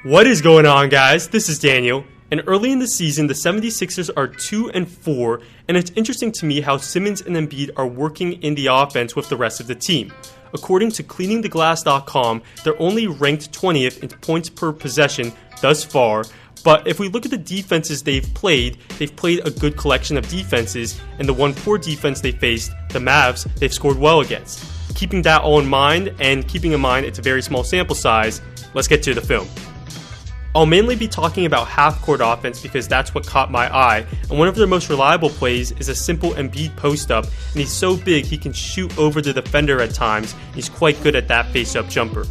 What is going on, guys? This is Daniel, and early in the season, the 76ers are 2-4, and it's interesting to me how Simmons and Embiid are working in the offense with the rest of the team. According to cleaningtheglass.com, they're only ranked 20th in points per possession thus far, but if we look at the defenses they've played a good collection of defenses, and the one poor defense they faced, the Mavs, they've scored well against. Keeping that all in mind, and keeping in mind it's a very small sample size, let's get to the film. I'll mainly be talking about half-court offense because that's what caught my eye, and one of their most reliable plays is a simple Embiid post-up, and he's so big he can shoot over the defender at times. He's quite good at that face-up jumper.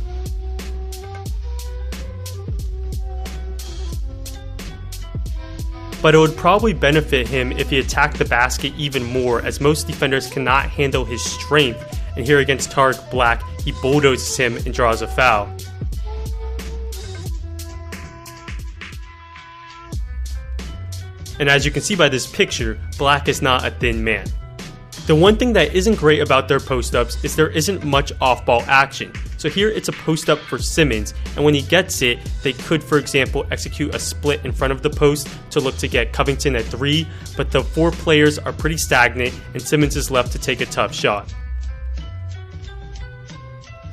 But it would probably benefit him if he attacked the basket even more, as most defenders cannot handle his strength, and here against Tariq Black, he bulldozes him and draws a foul. And as you can see by this picture, Black is not a thin man. The one thing that isn't great about their post-ups is there isn't much off-ball action. So here it's a post-up for Simmons, and when he gets it, they could, for example, execute a split in front of the post to look to get Covington at 3, but the 4 players are pretty stagnant, and Simmons is left to take a tough shot.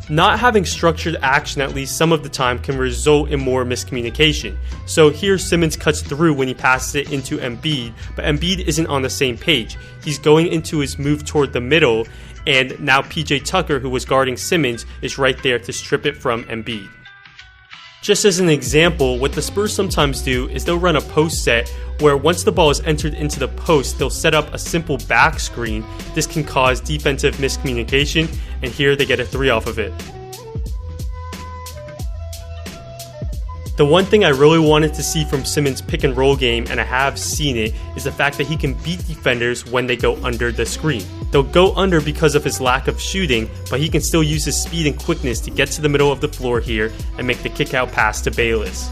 Not having structured action at least some of the time can result in more miscommunication. So here Simmons cuts through when he passes it into Embiid, but Embiid isn't on the same page. He's going into his move toward the middle, and now PJ Tucker, who was guarding Simmons, is right there to strip it from Embiid. Just as an example, what the Spurs sometimes do is they'll run a post set where once the ball is entered into the post, they'll set up a simple back screen. This can cause defensive miscommunication, and here they get a 3 off of it. The one thing I really wanted to see from Simmons' pick and roll game, and I have seen it, is the fact that he can beat defenders when they go under the screen. They'll go under because of his lack of shooting, but he can still use his speed and quickness to get to the middle of the floor here and make the kick-out pass to Bayless.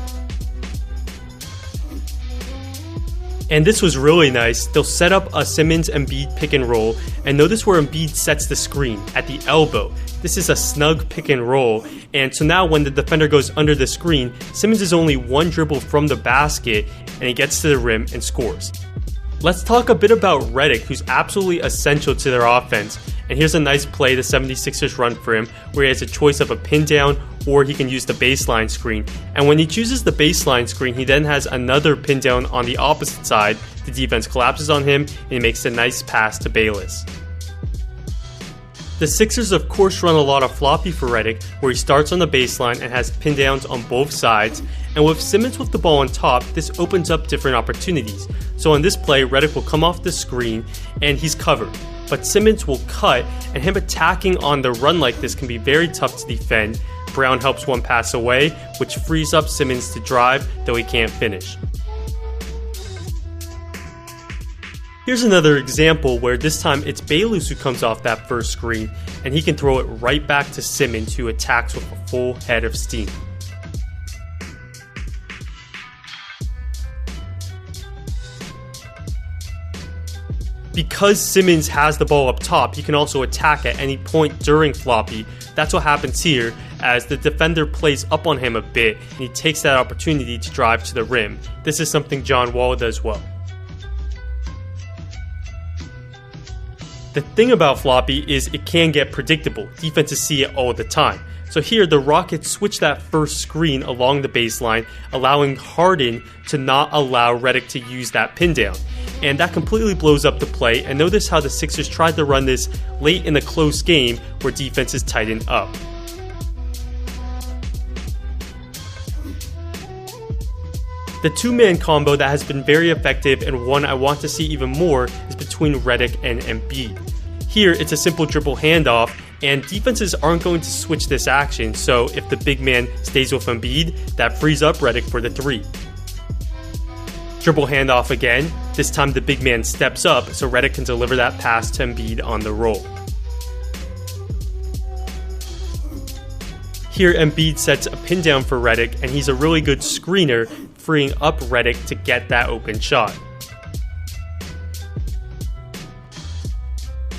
And this was really nice. They'll set up a Simmons-Embiid pick and roll, and notice where Embiid sets the screen, at the elbow. This is a snug pick and roll, and so now when the defender goes under the screen, Simmons is only one dribble from the basket, and he gets to the rim and scores. Let's talk a bit about Redick, who's absolutely essential to their offense. And here's a nice play the 76ers run for him, where he has a choice of a pin down or he can use the baseline screen. And when he chooses the baseline screen, he then has another pin down on the opposite side. The defense collapses on him and he makes a nice pass to Bayless. The Sixers of course run a lot of floppy for Redick, where he starts on the baseline and has pin downs on both sides, and with Simmons with the ball on top, this opens up different opportunities. So on this play, Redick will come off the screen and he's covered, but Simmons will cut, and him attacking on the run like this can be very tough to defend. Brown helps one pass away, which frees up Simmons to drive, though he can't finish. Here's another example where this time it's Bayless who comes off that first screen, and he can throw it right back to Simmons, who attacks with a full head of steam. Because Simmons has the ball up top, he can also attack at any point during floppy. That's what happens here, as the defender plays up on him a bit, and he takes that opportunity to drive to the rim. This is something John Wall does well. The thing about floppy is it can get predictable. Defenses see it all the time. So here the Rockets switch that first screen along the baseline, allowing Harden to not allow Redick to use that pin down. And that completely blows up the play, and notice how the Sixers tried to run this late in a close game where defenses tighten up. The two-man combo that has been very effective, and one I want to see even more, is between Redick and Embiid. Here, it's a simple dribble handoff, and defenses aren't going to switch this action, so if the big man stays with Embiid, that frees up Redick for the 3. Dribble handoff again, this time the big man steps up, so Redick can deliver that pass to Embiid on the roll. Here Embiid sets a pin down for Redick, and he's a really good screener, freeing up Redick to get that open shot.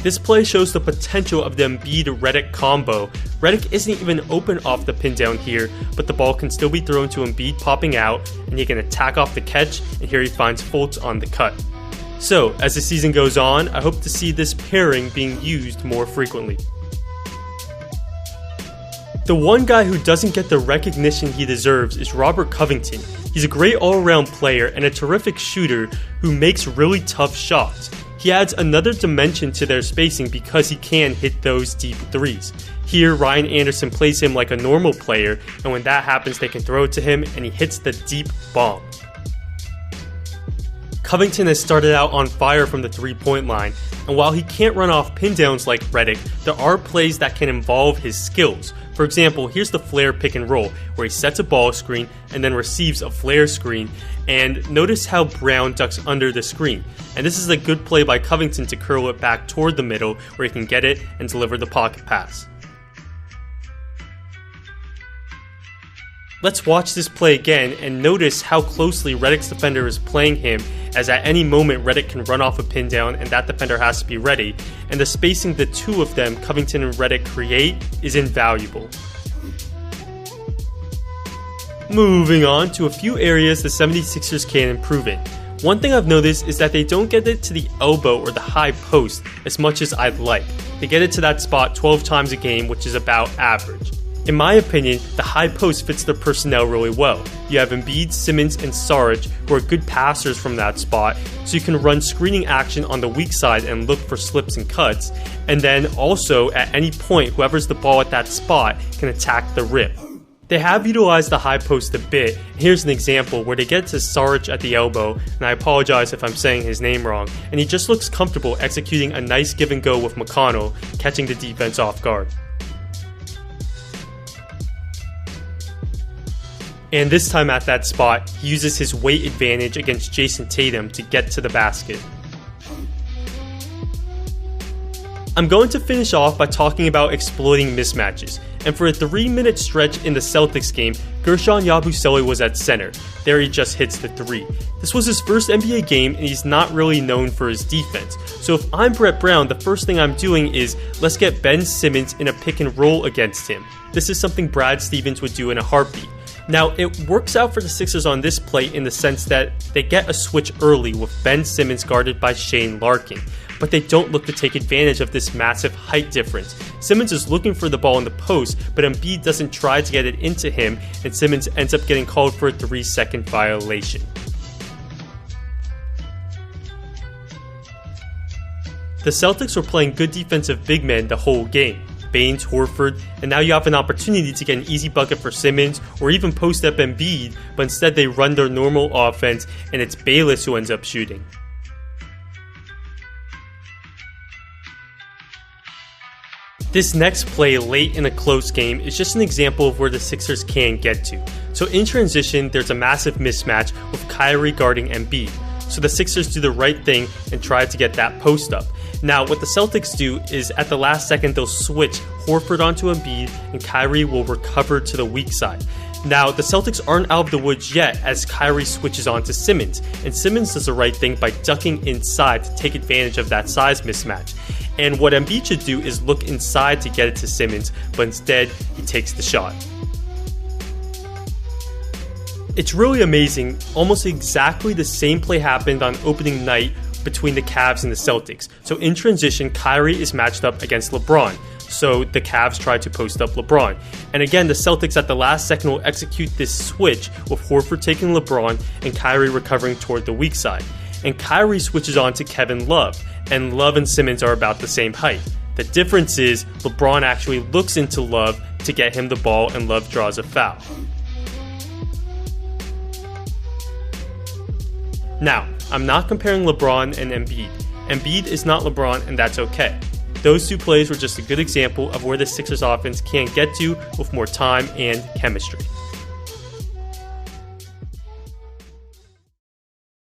This play shows the potential of the Embiid-Redick combo. Redick isn't even open off the pin down here, but the ball can still be thrown to Embiid popping out, and he can attack off the catch, and here he finds Fultz on the cut. So, as the season goes on, I hope to see this pairing being used more frequently. The one guy who doesn't get the recognition he deserves is Robert Covington. He's a great all-around player and a terrific shooter who makes really tough shots. He adds another dimension to their spacing because he can hit those deep threes. Here, Ryan Anderson plays him like a normal player, and when that happens, they can throw it to him and he hits the deep bomb. Covington has started out on fire from the three-point line, and while he can't run off pin downs like Redick, there are plays that can involve his skills. For example, here's the flare pick and roll, where he sets a ball screen and then receives a flare screen, and notice how Brown ducks under the screen. And this is a good play by Covington to curl it back toward the middle, where he can get it and deliver the pocket pass. Let's watch this play again and notice how closely Redick's defender is playing him, as at any moment Redick can run off a pin down and that defender has to be ready, and the spacing the two of them, Covington and Redick, create is invaluable. Moving on to a few areas the 76ers can improve in. One thing I've noticed is that they don't get it to the elbow or the high post as much as I'd like. They get it to that spot 12 times a game, which is about average. In my opinion, the high post fits their personnel really well. You have Embiid, Simmons, and Saric, who are good passers from that spot, so you can run screening action on the weak side and look for slips and cuts, and then also, at any point, whoever's the ball at that spot can attack the rip. They have utilized the high post a bit. Here's an example where they get to Saric at the elbow, and I apologize if I'm saying his name wrong, and he just looks comfortable executing a nice give and go with McConnell, catching the defense off guard. And this time at that spot, he uses his weight advantage against Jason Tatum to get to the basket. I'm going to finish off by talking about exploiting mismatches. And for a 3-minute stretch in the Celtics game, Guerschon Yabusele was at center. There he just hits the three. This was his first NBA game and he's not really known for his defense. So if I'm Brett Brown, the first thing I'm doing is, let's get Ben Simmons in a pick and roll against him. This is something Brad Stevens would do in a heartbeat. Now, it works out for the Sixers on this play in the sense that they get a switch early with Ben Simmons guarded by Shane Larkin, but they don't look to take advantage of this massive height difference. Simmons is looking for the ball in the post, but Embiid doesn't try to get it into him, and Simmons ends up getting called for a 3-second violation. The Celtics were playing good defensive big men the whole game. Baines, Horford, and now you have an opportunity to get an easy bucket for Simmons or even post up Embiid, but instead they run their normal offense and it's Bayless who ends up shooting. This next play late in a close game is just an example of where the Sixers can get to. So in transition, there's a massive mismatch with Kyrie guarding Embiid. So the Sixers do the right thing and try to get that post up. Now, what the Celtics do is at the last second, they'll switch Horford onto Embiid and Kyrie will recover to the weak side. Now, the Celtics aren't out of the woods yet as Kyrie switches onto Simmons, and Simmons does the right thing by ducking inside to take advantage of that size mismatch. And what Embiid should do is look inside to get it to Simmons, but instead, he takes the shot. It's really amazing, almost exactly the same play happened on opening night between the Cavs and the Celtics. So in transition, Kyrie is matched up against LeBron. So the Cavs try to post up LeBron. And again, the Celtics at the last second will execute this switch with Horford taking LeBron and Kyrie recovering toward the weak side. And Kyrie switches on to Kevin Love, and Love and Simmons are about the same height. The difference is LeBron actually looks into Love to get him the ball and Love draws a foul. Now, I'm not comparing LeBron and Embiid. Embiid is not LeBron, and that's okay. Those two plays were just a good example of where the Sixers offense can get to with more time and chemistry.